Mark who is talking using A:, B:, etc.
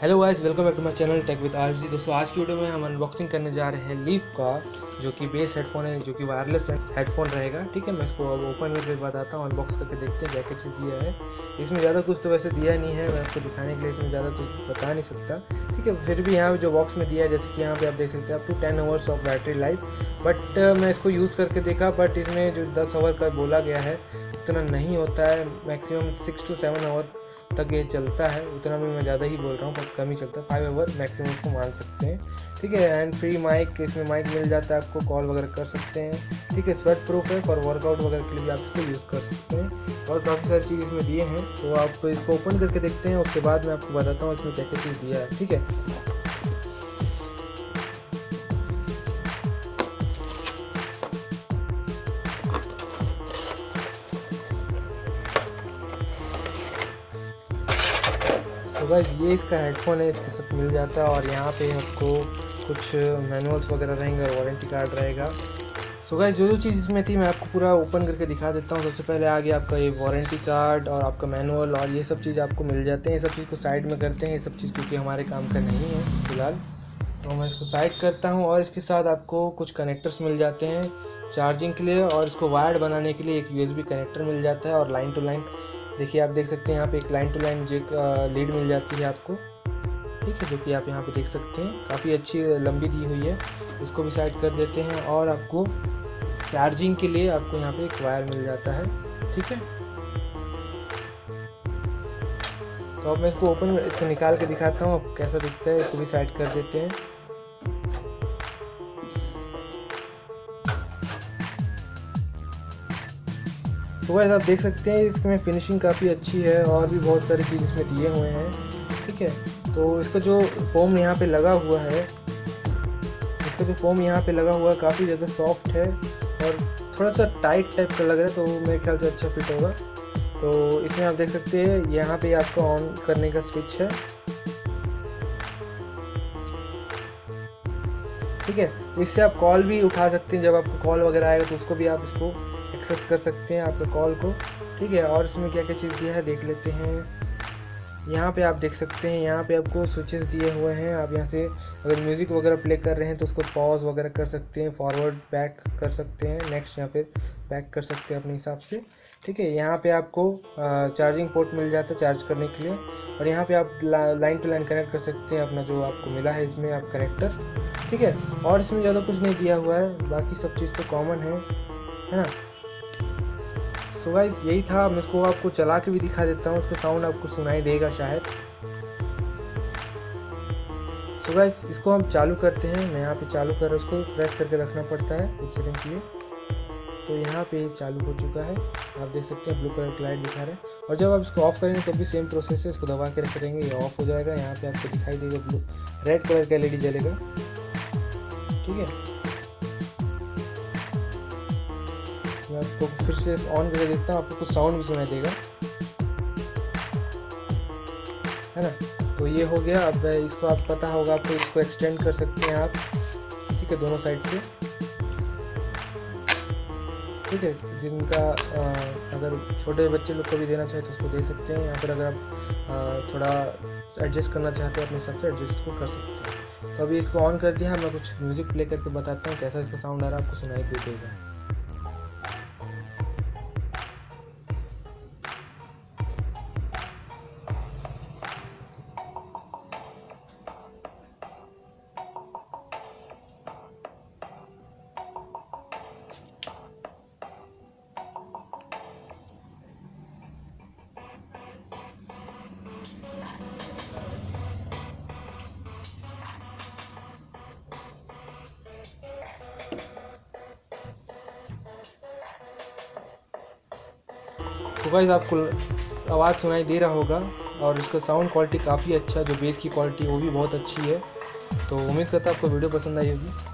A: Hello guys, welcome back to my channel tech with RG. दोस्तों आज की video में हम अनबॉक्सिंग करने जा रहे हैं लीफ का, जो कि बेस हेडफोन है, जो कि वायरलेस हेडफोन रहेगा। ठीक है, मैं इसको अब ओपन करके बताता हूँ, अनबॉक्स करके देखते हैं क्या क्या चीज़ दिया है। इसमें ज़्यादा कुछ तो वैसे दिया नहीं है, मैं आपको दिखाने के लिए इसमें ज़्यादा तो बता नहीं सकता। ठीक है, फिर भी यहाँ जो बॉक्स में दिया है, जैसे कि यहाँ पे आप देख सकते हैं up to 10 hours of battery life. But मैं इसको यूज़ करके देखा, बट इसमें जो 10 आवर का बोला गया है उतना नहीं होता है। मैक्सिमम 6 to 7 आवर तक ये चलता है। उतना भी मैं ज़्यादा ही बोल रहा हूँ, पर कम ही चलता है। 5 आवर मैक्सिमम इसको मान सकते हैं। ठीक है, एंड फ्री माइक, इसमें माइक मिल जाता है आपको, कॉल वगैरह कर सकते हैं। ठीक है, स्वेट प्रूफ है, फॉर वर्कआउट वगैरह के लिए भी आप इसको यूज़ कर सकते हैं। और काफ़ी सारी चीज़ इसमें दिए हैं, तो आप इसको ओपन करके देखते हैं, उसके बाद मैं आपको बताता हूँ इसमें क्या क्या चीज़ दिया है। ठीक है, तो गाइस ये इसका हेडफोन है, इसके साथ मिल जाता है। और यहाँ पे आपको कुछ मैनुअल्स वगैरह रहेंगे और वारंटी कार्ड रहेगा। सो गाइस जो चीज़ इसमें थी मैं आपको पूरा ओपन करके दिखा देता हूँ। सबसे पहले आ गया आपका ये वारंटी कार्ड और आपका मैनुअल, और ये सब चीज़ आपको मिल जाते हैं। ये सब चीज़ को साइड में करते हैं, ये सब चीज़ क्योंकि हमारे काम का नहीं है फिलहाल, तो मैं इसको साइड करता हूँ। और इसके साथ आपको कुछ कनेक्टर्स मिल जाते हैं चार्जिंग के लिए, और इसको वायर्ड बनाने के लिए एक USB कनेक्टर मिल जाता है। और लाइन टू लाइन देखिए, आप देख सकते हैं यहाँ पे एक line to line jack lead मिल जाती है आपको। ठीक है, जो कि आप यहाँ पे देख सकते हैं काफ़ी अच्छी लंबी दी हुई है। इसको भी साइड कर देते हैं। और आपको चार्जिंग के लिए आपको यहाँ पे एक वायर मिल जाता है। ठीक है, तो अब मैं इसको निकाल के दिखाता हूँ अब कैसा दिखता है। इसको भी साइड कर देते हैं। तो गाइस आप देख सकते हैं इसमें फिनिशिंग काफ़ी अच्छी है, और भी बहुत सारी चीज़ इसमें दिए हुए हैं। ठीक है, तो इसका जो फोम यहाँ पे लगा हुआ है, काफ़ी ज़्यादा सॉफ्ट है और थोड़ा सा टाइट टाइप का लग रहा है, तो मेरे ख्याल से अच्छा फिट होगा। तो इसमें आप देख सकते हैं यहाँ पे आपका ऑन करने का स्विच है। ठीक है, तो इससे आप कॉल भी उठा सकते हैं। जब आपको कॉल वगैरह आएगा तो उसको भी आप इसको एक्सेस कर सकते हैं, आपके कॉल को। ठीक है, और इसमें क्या क्या चीज़ दिया है देख लेते हैं। यहाँ पे आप देख सकते हैं, यहाँ पे आपको स्विचेस दिए हुए हैं। आप यहाँ से अगर म्यूज़िक वगैरह प्ले कर रहे हैं तो उसको पॉज वगैरह कर सकते हैं, फॉरवर्ड बैक कर सकते हैं, नेक्स्ट या फिर बैक कर सकते हैं अपने हिसाब से। ठीक है, यहाँ पे आपको चार्जिंग पोर्ट मिल जाता है चार्ज करने के लिए। और यहाँ पे आप लाइन टू लाइन कनेक्ट कर सकते हैं अपना जो आपको मिला है इसमें आप कनेक्टर। ठीक है, और इसमें ज़्यादा कुछ नहीं दिया हुआ है, बाकी सब चीज़ तो कॉमन है ना। सो गाइस यही था। मैं इसको आपको चला के भी दिखा देता हूँ, इसका साउंड आपको सुनाई देगा शायद। सो गाइस इसको हम चालू करते हैं। मैं यहाँ पे चालू कर रहा हूँ, उसको प्रेस करके रखना पड़ता है कुछ सेकंड के लिए। तो यहाँ पे चालू हो चुका है, आप देख सकते हैं ब्लू कलर की लाइट दिखा रहा है। और जब आप इसको ऑफ करेंगे तो भी सेम प्रोसेस है, इसको दबा के रख देंगे, ये ऑफ हो जाएगा। यहाँ पे आपको दिखाई देगा रेड कलर का LED जलेगा। ठीक है, मैं आपको फिर से ऑन करके देखता हूँ, आपको कुछ साउंड भी सुनाई देगा, है ना। तो ये हो गया। अब इसको आप पता होगा आपको, इसको एक्सटेंड कर सकते हैं आप। ठीक है, दोनों साइड से। ठीक है, जिनका अगर छोटे बच्चे लोग को भी देना चाहे तो उसको दे सकते हैं, या फिर अगर आप थोड़ा एडजस्ट करना चाहते हैं अपने हिसाब से एडजस्ट को कर सकते हैं। तो अभी इसको ऑन कर दिया, मैं कुछ म्यूज़िक प्ले करके बताता हूँ कैसा इसका साउंड आ रहा है, आपको सुनाई दे देगा। तो गाइस आपको आवाज़ सुनाई दे रहा होगा, और इसका साउंड क्वालिटी काफ़ी अच्छा है, जो बेस की क्वालिटी वो भी बहुत अच्छी है। तो उम्मीद करता हूँ आपको वीडियो पसंद आई होगी।